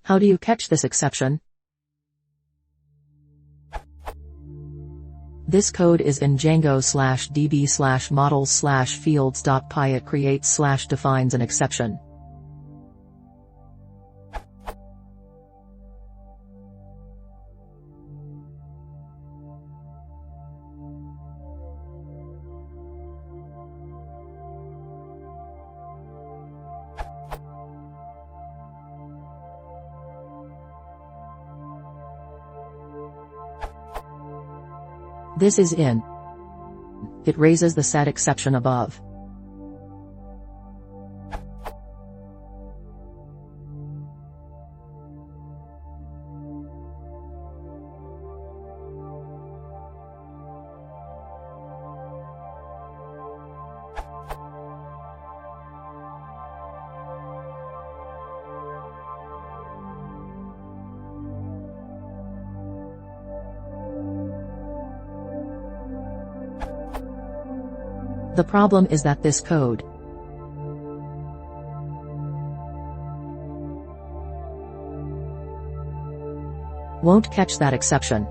How do you catch this exception? This code is in django/db/models/fields.py. It creates/defines an exception. This is in. It raises the set exception above. The problem is that this code won't catch that exception.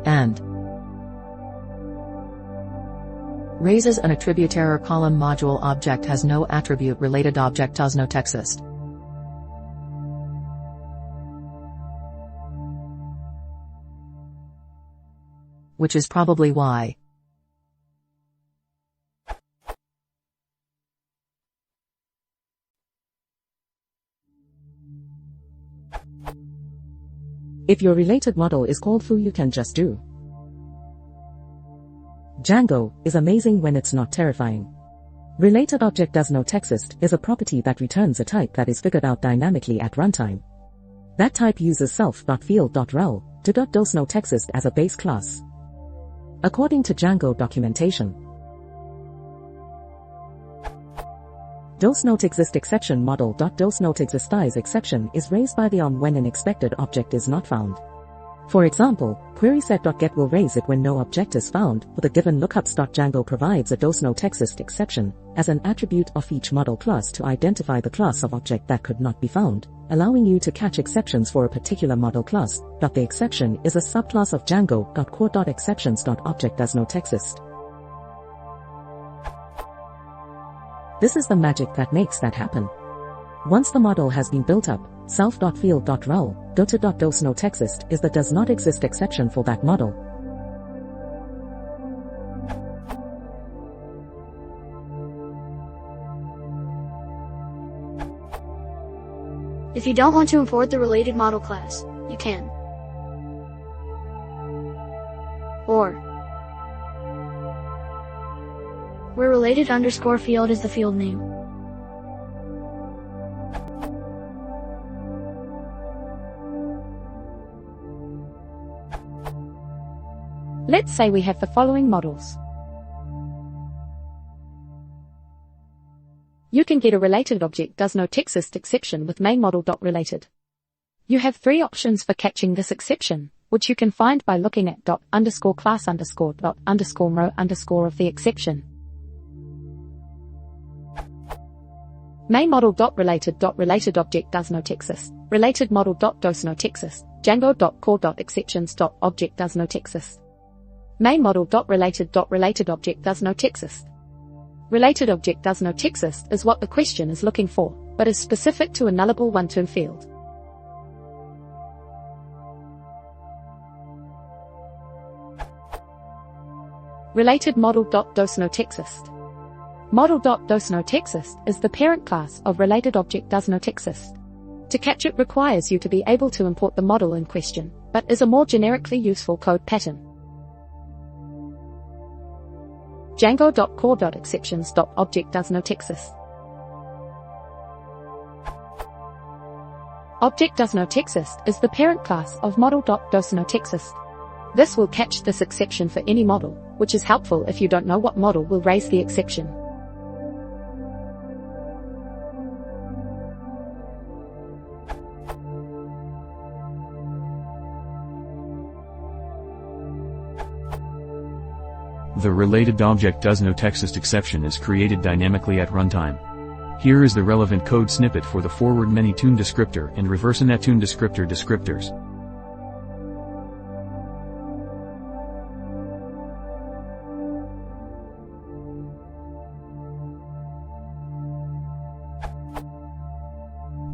And raises an attribute error. Column module object has no attribute. Related object does not exist. Which is probably why. If your related model is called foo, you can just do. Django is amazing when it's not terrifying. Related object does not exist is a property that returns a type that is figured out dynamically at runtime. That type uses self.field.rel to does not exist as a base class. According to Django documentation, does not exist exception model.does not exist size exception is raised by the when an expected object is not found. For example, query set.get will raise it when no object is found for the given lookups. Django provides a does not exist exception as an attribute of each model class to identify the class of object that could not be found, allowing you to catch exceptions for a particular model class. The exception is a subclass of Django.core.exceptions.object does not exist. This is the magic that makes that happen. Once the model has been built up, self.field.rel go to does not exist is the does not exist exception for that model. If you don't want to import the related model class, you can. Or where related underscore field is the field name. Let's say we have the following models. You can get a related object does not exist exception with main model.related. You have three options for catching this exception, which you can find by looking at _class_row of the exception. Main model.related object does not exist. Related model.does not exist. Django.core.exceptions.object does not exist. Main model.related object does not exist. Related object does not exist is what the question is looking for, but is specific to a nullable one-term field. Related model.does not exist. Model.does not exist is the parent class of related object does not exist. To catch it requires you to be able to import the model in question, but is a more generically useful code pattern. Django.core.exceptions.object does not exist. Object does not exist is the parent class of model.does not exist. This will catch this exception for any model, which is helpful if you don't know what model will raise the exception. The related object does no text exception is created dynamically at runtime. Here is the relevant code snippet for the forward many tune descriptor and reverse net tune descriptor descriptors.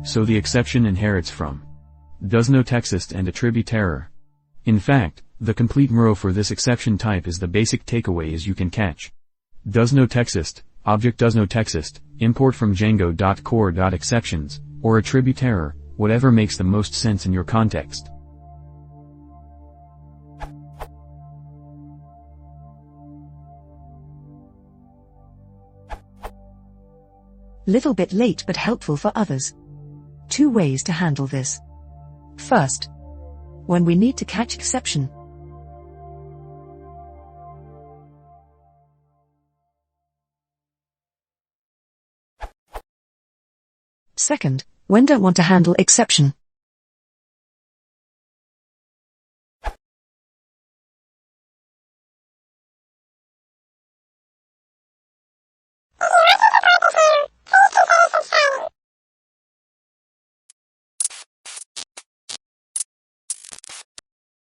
So the exception inherits from does no text and attribute error. In fact, the complete row for this exception type is the basic takeaway is you can catch does no text, object does no text, import from django.core.exceptions, or attribute error, whatever makes the most sense in your context. Little bit late but helpful for others. 2 ways to handle this. First, when we need to catch exception. Second, when don't want to handle exception.